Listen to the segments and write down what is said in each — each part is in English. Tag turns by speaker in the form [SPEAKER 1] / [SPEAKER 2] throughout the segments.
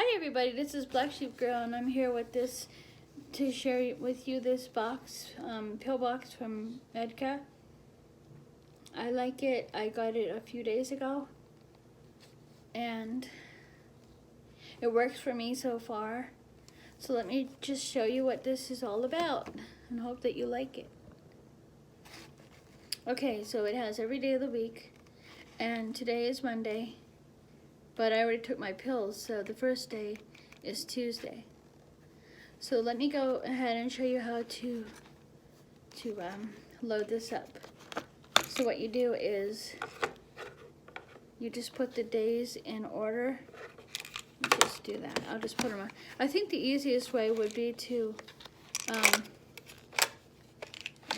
[SPEAKER 1] Hi everybody, this is Black Sheep Girl, and I'm here with this to share with you this box, pill box from Medca. I like it. I got it a few days ago, and it works for me so far. So let me just show you what this is all about, and hope that you like it. Okay, so it has every day of the week, and today is Monday. But I already took my pills, so the first day is Tuesday. So let me go ahead and show you how to load this up. So what you do is you just put the days in order. Just do that. I'll just put them on. I think the easiest way would be to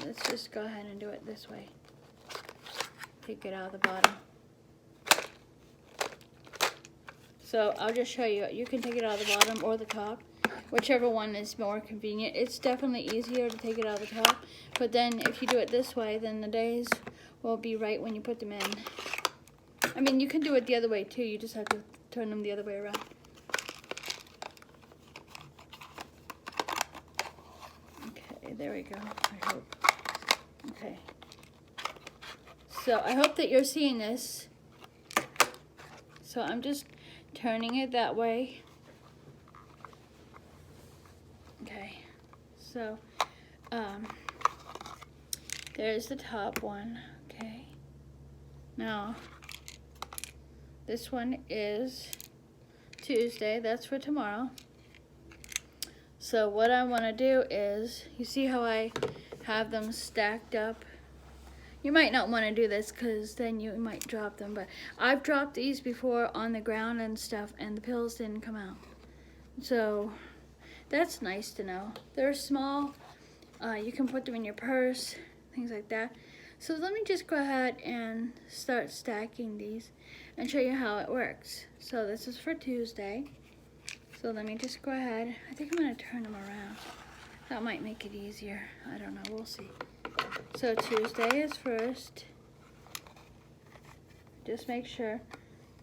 [SPEAKER 1] let's just go ahead and do it this way. Take it out of the bottom. So I'll just show you. You can take it out of the bottom or the top, whichever one is more convenient. It's definitely easier to take it out of the top, but then if you do it this way, then the days will be right when you put them in. I mean, you can do it the other way too. You just have to turn them the other way around. Okay, there we go. I hope. Okay. So I hope that you're seeing this. So I'm just turning it that way. Okay, so there's the top one. Okay, now this one is Tuesday. That's for tomorrow. So what I want to do is, you see how I have them stacked up? You might not want to do this because then you might drop them, but I've dropped these before on the ground and stuff, and the pills didn't come out. So that's nice to know. They're small. You can put them in your purse, things like that. So let me just go ahead and start stacking these and show you how it works. So this is for Tuesday. So let me just go ahead. I think I'm going to turn them around. That might make it easier. I don't know. We'll see. So Tuesday is first. Just make sure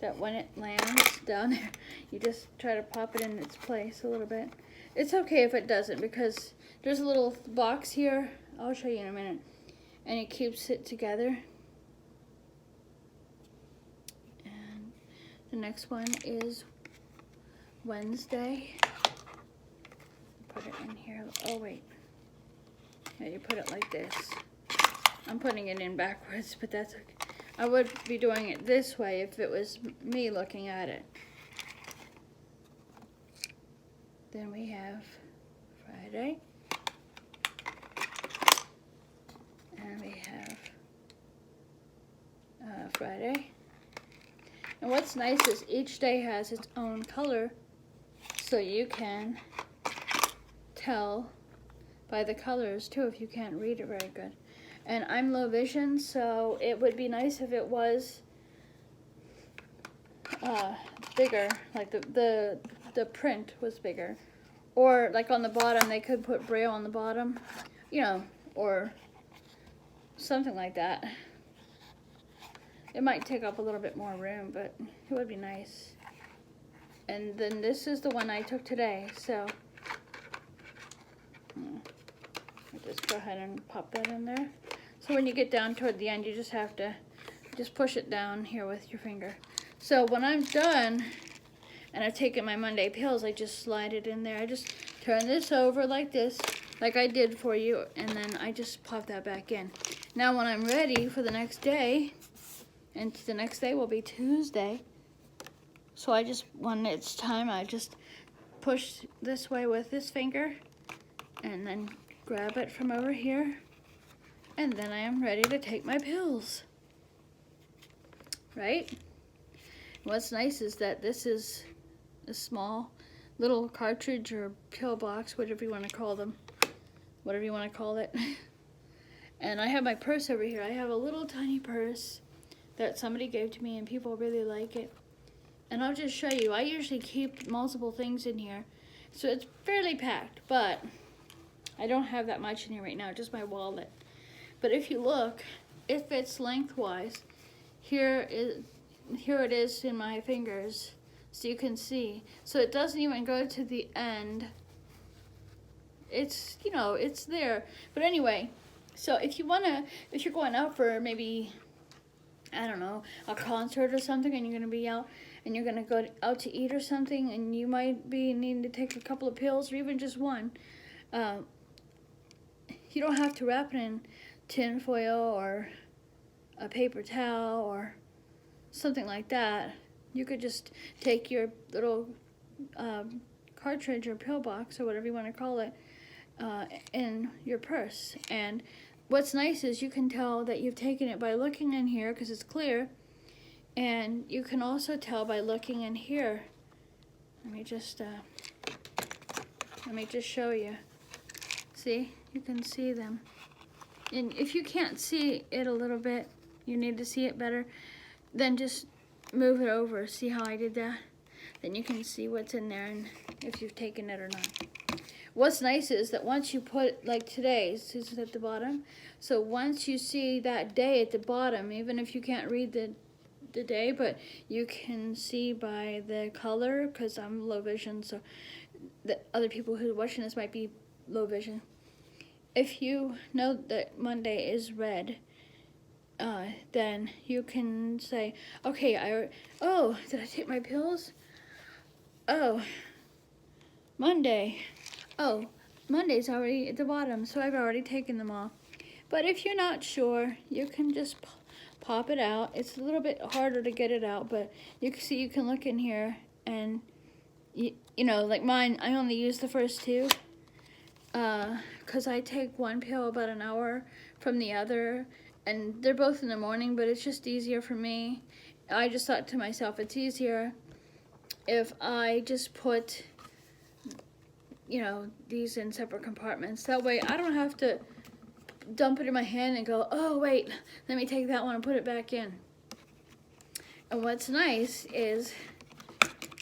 [SPEAKER 1] that when it lands down there, you just try to pop it in its place a little bit. It's okay if it doesn't, because there's a little box here. I'll show you in a minute. And it keeps it together. And the next one is Wednesday. Put it in here. Oh, wait. Yeah, you put it like this. I'm putting it in backwards, but that's okay. I would be doing it this way if it was me looking at it. Then we have Friday. And we have Friday. And what's nice is each day has its own color, so you can tell by the colors too if you can't read it very good. And I'm low vision, so it would be nice if it was bigger, like the print was bigger. Or like on the bottom, they could put Braille on the bottom, you know, or something like that. It might take up a little bit more room, but it would be nice. And then this is the one I took today, so I'll just go ahead and pop that in there. So when you get down toward the end, you just have to just push it down here with your finger. So when I'm done and I've taken my Monday pills, I just slide it in there. I just turn this over like this, like I did for you, and then I just pop that back in. Now when I'm ready for the next day, and the next day will be Tuesday, so I just, when it's time, I just push this way with this finger, and then grab it from over here, and then I am ready to take my pills. Right? What's nice is that this is a small little cartridge or pill box, whatever you want to call them, whatever you want to call it. And I have my purse over here. I have a little tiny purse that somebody gave to me, and people really like it. And I'll just show you. I usually keep multiple things in here, so it's fairly packed, but I don't have that much in here right now, just my wallet. But if you look, it fits lengthwise. Here it is in my fingers. so you can see. So it doesn't even go to the end. It's, you know, it's there. But anyway, so if you're going out for maybe, I don't know, a concert or something, and you're going to be out, and you're going to go out to eat or something, and you might be needing to take a couple of pills or even just one, you don't have to wrap it in tin foil or a paper towel or something like that. You could just take your little cartridge or pill box or whatever you want to call it in your purse. And what's nice is you can tell that you've taken it by looking in here because it's clear, and you can also tell by looking in here. Let me just show you. See, you can see them. And if you can't see it a little bit, you need to see it better, then just move it over. See how I did that? Then you can see what's in there and if you've taken it or not. What's nice is that once you put, like today's is at the bottom, so once you see that day at the bottom, even if you can't read the day, but you can see by the color, because I'm low vision, so the other people who are watching this might be low vision. If you know that Monday is red, then you can say, okay, did I take my pills? Oh, Monday. Oh, Monday's already at the bottom, so I've already taken them all. But if you're not sure, you can just pop it out. It's a little bit harder to get it out, but you can see, you can look in here, and you know, like mine, I only use the first two, because I take one pill about an hour from the other, and they're both in the morning, but it's just easier for me. I just thought to myself, it's easier if I just put, you know, these in separate compartments. That way I don't have to dump it in my hand and go, oh wait, let me take that one and put it back in. And what's nice is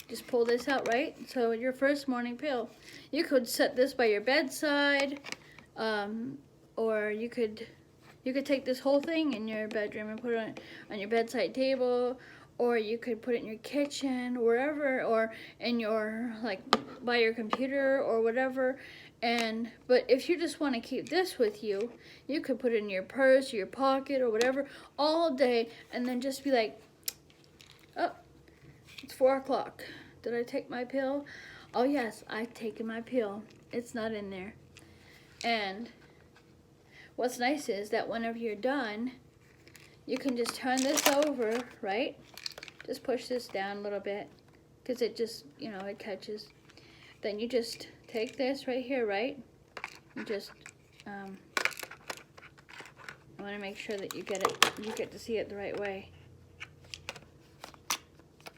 [SPEAKER 1] just pull this out, right? So your first morning pill, you could set this by your bedside, or you could take this whole thing in your bedroom and put it on your bedside table, or you could put it in your kitchen, wherever, or in your, like, by your computer or whatever. But if you just want to keep this with you, you could put it in your purse or your pocket or whatever all day, and then just be like, oh, it's 4 o'clock. Did I take my pill? Oh yes, I've taken my pill. It's not in there. And what's nice is that whenever you're done, you can just turn this over, right? Just push this down a little bit, because it just, you know, it catches. Then you just take this right here, right? You just, I want to make sure that you get to see it the right way.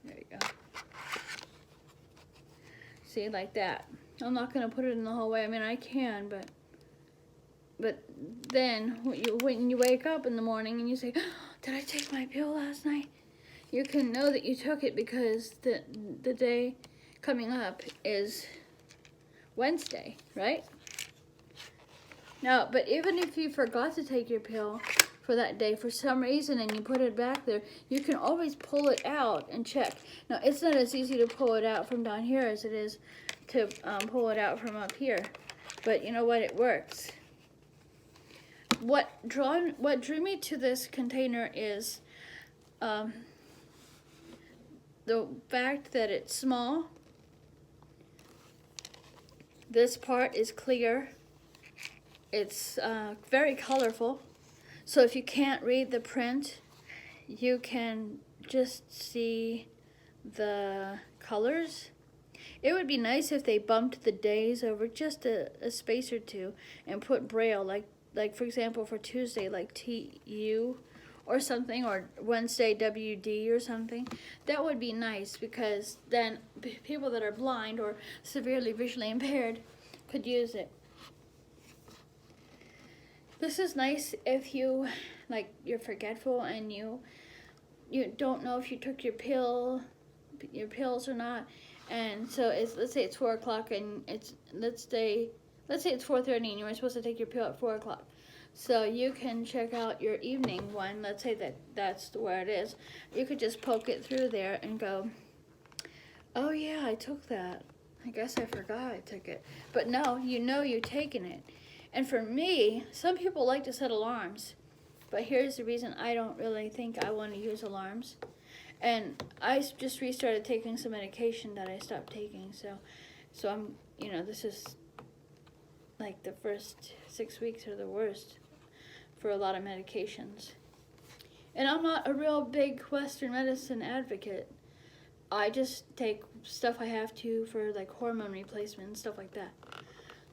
[SPEAKER 1] There you go. See, like that. I'm not going to put it in the whole way. I mean, I can, but then when you wake up in the morning and you say, oh, did I take my pill last night? You can know that you took it because the day coming up is Wednesday, right? Now, but even if you forgot to take your pill for that day for some reason and you put it back there, you can always pull it out and check. Now, it's not as easy to pull it out from down here as it is to pull it out from up here. But you know what? It works. What drew me to this container is the fact that it's small. This part is clear. It's very colorful. So if you can't read the print, you can just see the colors. It would be nice if they bumped the days over just a space or two and put Braille, like for example for Tuesday, like TU or something, or Wednesday WD or something. That would be nice, because then people that are blind or severely visually impaired could use it. This is nice if you're forgetful and you don't know if you took your pills or not. And so let's say it's 4 o'clock and let's say it's 4:30 and you were supposed to take your pill at 4 o'clock. So you can check out your evening one. Let's say that's where it is. You could just poke it through there and go, Oh yeah, I took that. I guess I forgot I took it. But no, you know you're taking it. And for me, some people like to set alarms. But here's the reason I don't really think I want to use alarms. And I just restarted taking some medication that I stopped taking. So I'm, this is like the first 6 weeks are the worst for a lot of medications. And I'm not a real big Western medicine advocate. I just take stuff I have to for like hormone replacement and stuff like that.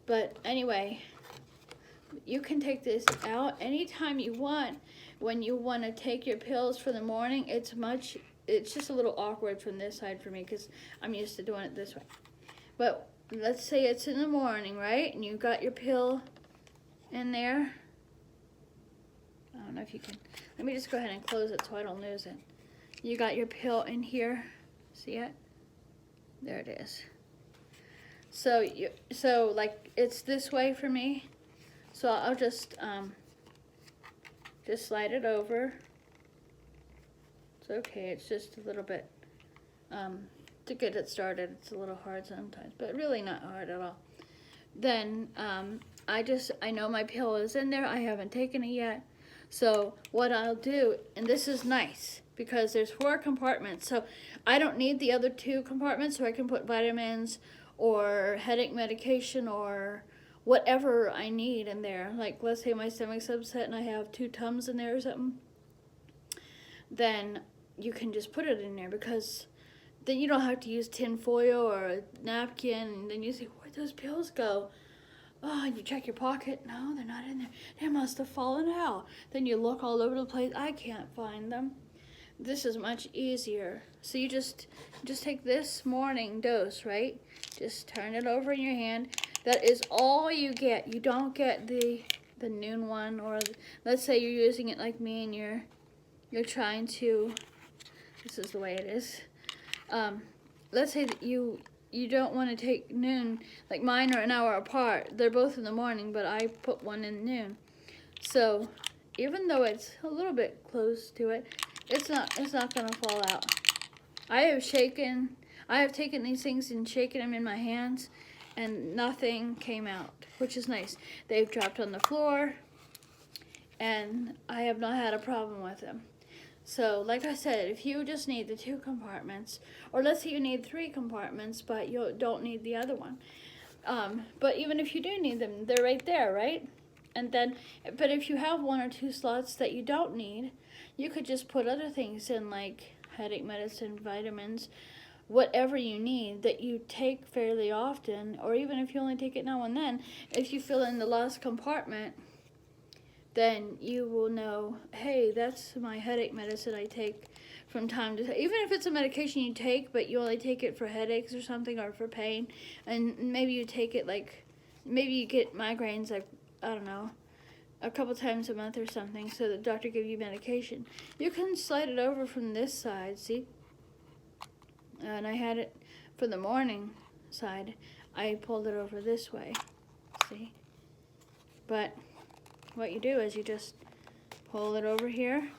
[SPEAKER 1] But anyway, you can take this out anytime you want. When you want to take your pills for the morning, it's just a little awkward from this side for me because I'm used to doing it this way. But let's say it's in the morning, right? And you got your pill in there. I don't know if you can. Let me just go ahead and close it so I don't lose it. You got your pill in here. See it? There it is. So like it's this way for me. So I'll just slide it over. It's okay. It's just a little bit to get it started. It's a little hard sometimes, but really not hard at all. Then I know my pill is in there. I haven't taken it yet. So what I'll do, and this is nice because there's 4 compartments, so I don't need the other 2 compartments, so I can put vitamins or headache medication or whatever I need in there. Like let's say my stomach's upset and I have 2 Tums in there or something, then you can just put it in there because then you don't have to use tin foil or a napkin, and then you say, where'd those pills go? Oh, and you check your pocket. No, they're not in there. They must have fallen out. Then you look all over the place. I can't find them. This is much easier. So you just take this morning dose, right? Just turn it over in your hand. That is all you get. You don't get the noon one, or let's say you're using it like me and you're trying to. This is the way it is. Let's say that you don't want to take noon, like mine are an hour apart. They're both in the morning, but I put one in noon. So even though it's a little bit close to it, it's not gonna fall out. I have taken these things and shaken them in my hands, and nothing came out, which is nice. They've dropped on the floor, and I have not had a problem with them. So, like I said, if you just need the 2 compartments, or let's say you need 3 compartments, but you don't need the other one. But even if you do need them, they're right there, right? And then, but if you have 1 or 2 slots that you don't need, you could just put other things in, like headache medicine, vitamins, whatever you need that you take fairly often, or even if you only take it now and then, if you fill in the last compartment, then you will know, hey, that's my headache medicine I take from time to time. Even if it's a medication you take, but you only take it for headaches or something, or for pain, and maybe you take it maybe you get migraines, like, I don't know, a couple times a month or something, so the doctor gives you medication. You can slide it over from this side, see? And I had it for the morning side. I pulled it over this way, see? But what you do is you just pull it over here,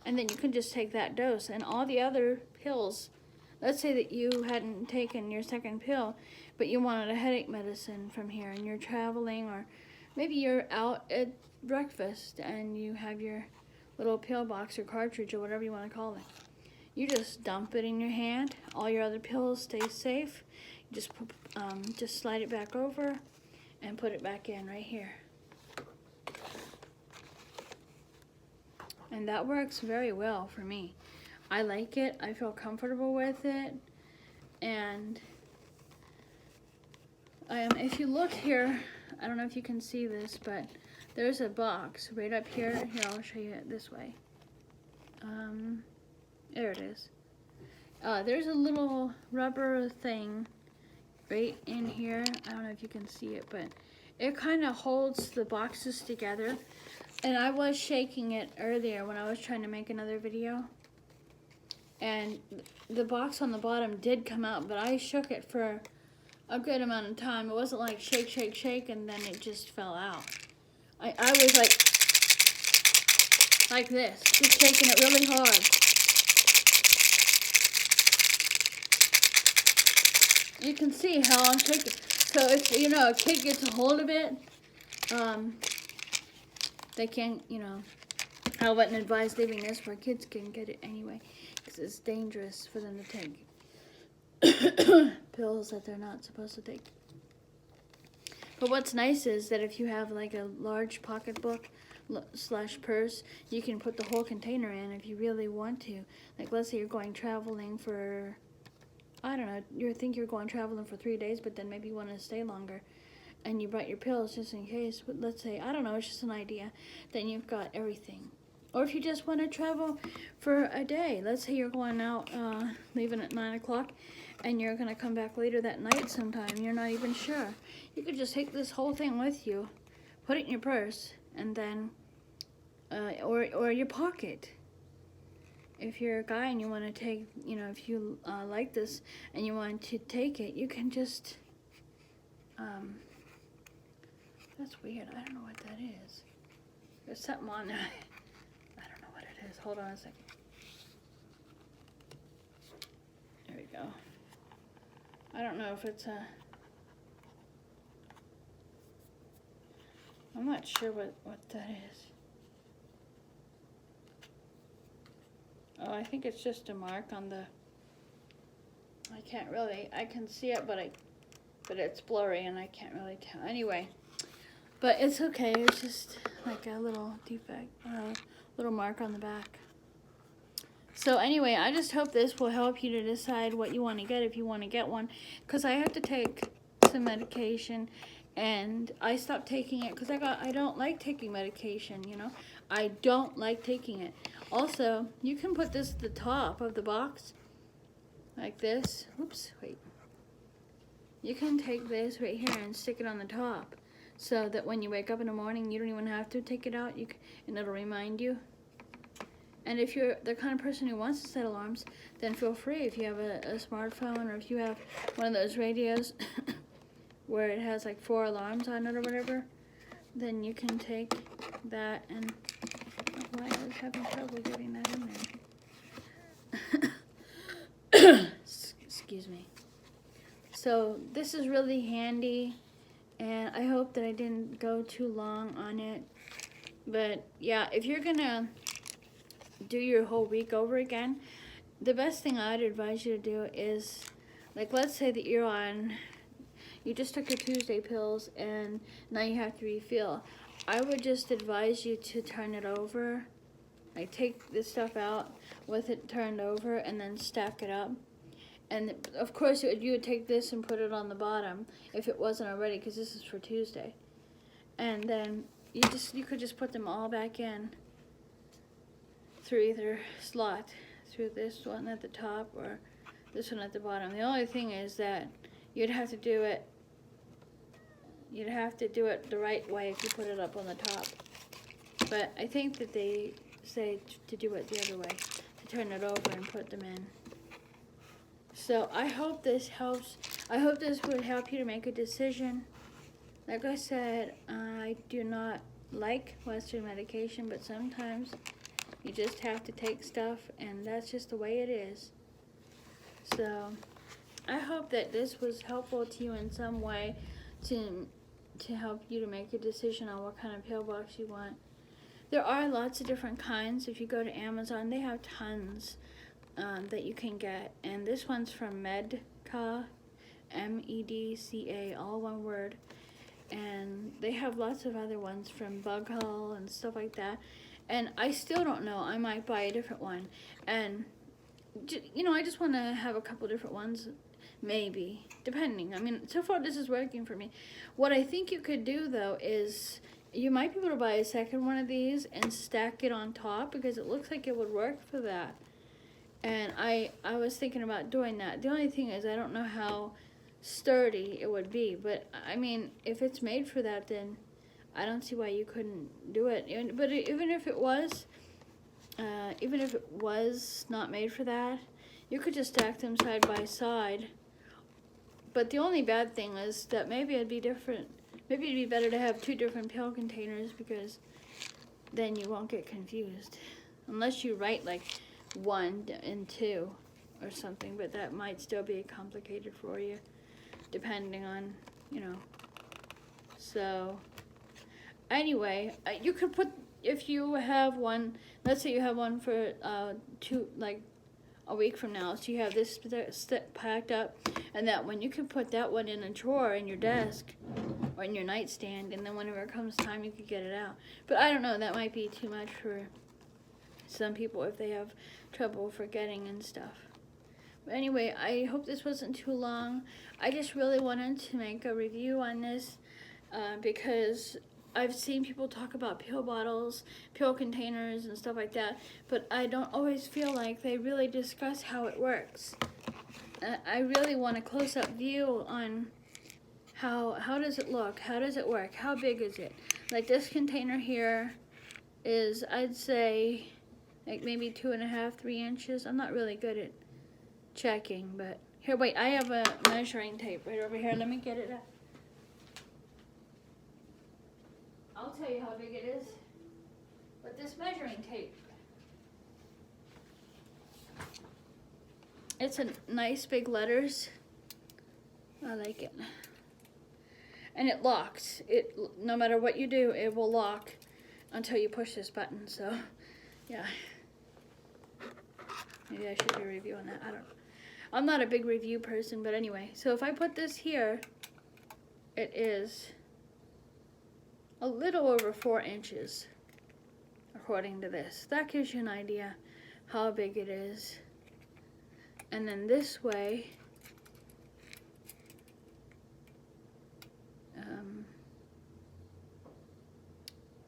[SPEAKER 1] and then you can just take that dose. And all the other pills, let's say that you hadn't taken your 2nd pill, but you wanted a headache medicine from here, and you're traveling, or maybe you're out at breakfast and you have your little pill box or cartridge or whatever you want to call it. You just dump it in your hand. All your other pills stay safe. You just slide it back over and put it back in right here. And that works very well for me. I like it. I feel comfortable with it. And if you look here, I don't know if you can see this, but there's a box right up here. Here, I'll show you it this way. There it is. There's a little rubber thing right in here. I don't know if you can see it, but it kind of holds the boxes together. And I was shaking it earlier when I was trying to make another video. And the box on the bottom did come out, but I shook it for a good amount of time. It wasn't like shake, shake, shake, and then it just fell out. I was like this, just shaking it really hard. you can see how I'm taking. So if, you know, a kid gets a hold of it, they can't, you know, I wouldn't advise leaving this where kids can get it anyway, because it's dangerous for them to take pills that they're not supposed to take. But what's nice is that if you have like a large pocketbook / purse, you can put the whole container in if you really want to. Like, let's say you're going traveling for, I don't know, you think you're going traveling for 3 days, but then maybe you want to stay longer, and you brought your pills just in case. But let's say, I don't know, it's just an idea. Then you've got everything. Or if you just want to travel for a day, let's say you're going out, leaving at 9 o'clock, and you're going to come back later that night sometime, you're not even sure. You could just take this whole thing with you, put it in your purse, and then, or your pocket. If you're a guy and you want to take, you know, if you like this and you want to take it, you can just, that's weird. I don't know what that is. There's something on there. I don't know what it is. Hold on a second. There we go. I don't know if it's a, I'm not sure what that is. Oh, I think it's just a mark on the, I can't really, I can see it, but it's blurry and I can't really tell. Anyway, but it's okay. It's just like a little defect, little mark on the back. So anyway, I just hope this will help you to decide what you want to get if you want to get one, because I have to take some medication, and I stopped taking it because I don't like taking medication, you know. I don't like taking it. Also, you can put this at the top of the box, like this. Oops, wait. You can take this right here and stick it on the top, so that when you wake up in the morning, you don't even have to take it out, and it'll remind you. And if you're the kind of person who wants to set alarms, then feel free. If you have a smartphone, or if you have one of those radios where it has like 4 alarms on it or whatever, then you can take that. And why I was having trouble getting that in there. Excuse me. So this is really handy, and I hope that I didn't go too long on it. But yeah, if you're gonna do your whole week over again, the best thing I'd advise you to do is, like, let's say that you just took your Tuesday pills and now you have to refill. I would just advise you to turn it over, like take this stuff out with it turned over and then stack it up. And of course you would take this and put it on the bottom if it wasn't already, because this is for Tuesday. And then you could just put them all back in through either slot, through this one at the top or this one at the bottom. The only thing is that you'd have to do it the right way if you put it up on the top. But I think that they say to do it the other way, to turn it over and put them in. So I hope this helps. I hope this would help you to make a decision. Like I said, I do not like Western medication, but sometimes you just have to take stuff, and that's just the way it is. So I hope that this was helpful to you in some way to help you to make a decision on what kind of pill box you want. There are lots of different kinds. If you go to Amazon, they have tons that you can get. And this one's from Medca, Medca, all one word. And they have lots of other ones from Bug Hull and stuff like that. And I still don't know. I might buy a different one. And, you know, I just want to have a couple different ones, maybe, depending. I mean, so far this is working for me. What I think you could do, though, is you might be able to buy a second one of these and stack it on top, because it looks like it would work for that. And I was thinking about doing that. The only thing is I don't know how sturdy it would be. But, I mean, if it's made for that, then I don't see why you couldn't do it. But even if it was not made for that, you could just stack them side by side. But the only bad thing is that maybe it'd be different. Maybe it'd be better to have 2 different pill containers, because then you won't get confused. Unless you write like 1 and 2 or something, but that might still be complicated for you. depending on, you know. So anyway, you could put, if you have one, let's say you have one for a week from now, so you have this packed up, and that one, you can put that one in a drawer in your desk or in your nightstand, and then whenever it comes time, you could get it out. But I don't know, that might be too much for some people if they have trouble forgetting and stuff. But anyway, I hope this wasn't too long. I just really wanted to make a review on this because I've seen people talk about pill bottles, pill containers, and stuff like that, but I don't always feel like they really discuss how it works. I really want a close-up view on how does it look, how does it work, how big is it? Like this container here is, I'd say, like maybe 2.5, 3 inches. I'm not really good at checking, but here, wait, I have a measuring tape right over here. Let me get it out. I'll tell you how big it is with this measuring tape. It's a nice big letters. I like it. And it locks. It, no matter what you do, it will lock until you push this button. So, yeah. Maybe I should be reviewing that. I don't know. I'm not a big review person, but anyway. So if I put this here, it is a little over 4 inches, according to this. That gives you an idea how big it is. And then this way,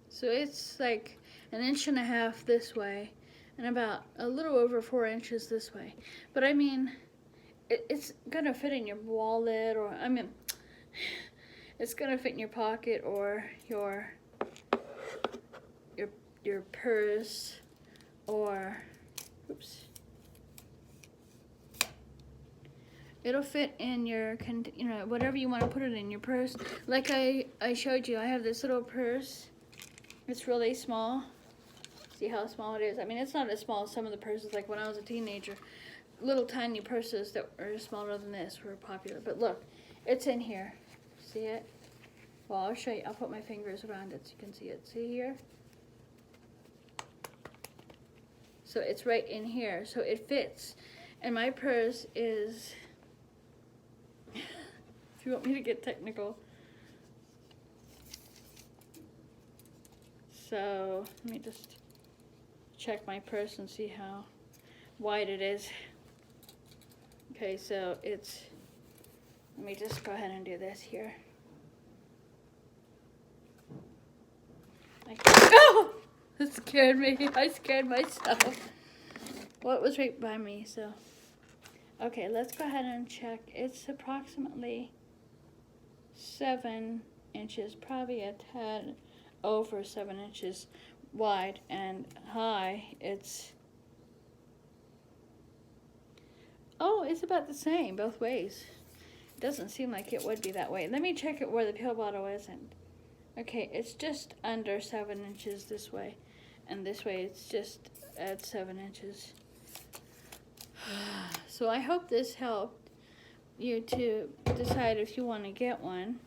[SPEAKER 1] so it's like 1.5 inches this way, and about a little over 4 inches this way. But I mean, it's gonna fit in your wallet, or I mean, it's gonna fit in your pocket or your purse, or oops. It'll fit in your, you know, whatever you want to put it in, your purse. Like I showed you, I have this little purse. It's really small. See how small it is? I mean, it's not as small as some of the purses, like when I was a teenager. Little tiny purses that are smaller than this were popular. But look, it's in here. See it? Well, I'll show you. I'll put my fingers around it so you can see it. See here? So it's right in here. So it fits. And my purse is, if you want me to get technical. So let me just check my purse and see how wide it is. Okay, so it's, let me just go ahead and do this here. Oh! That scared me. I scared myself. Well, it was right by me, so. Okay, let's go ahead and check. It's approximately 7 inches, probably a tad over 7 inches wide, and high it's, oh, it's about the same both ways. It doesn't seem like it would be that way. Let me check it where the pill bottle isn't. Okay, it's just under 7 inches this way, and this way it's just at 7 inches. So I hope this helped you to decide if you want to get one.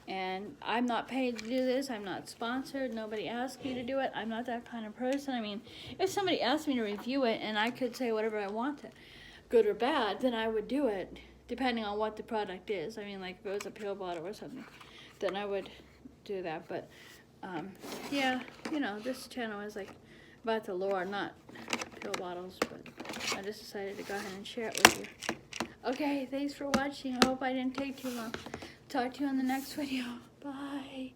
[SPEAKER 1] And I'm not paid to do this. I'm not sponsored. Nobody asked me to do it. I'm not that kind of person. I mean, if somebody asked me to review it and I could say whatever I wanted, good or bad, then I would do it, depending on what the product is. I mean, like if it was a pill bottle or something, then I would do that. But yeah, you know, this channel is like about the lore, not pill bottles, but I just decided to go ahead and share it with you. Okay, thanks for watching. I hope I didn't take too long. Talk to you on the next video. Bye.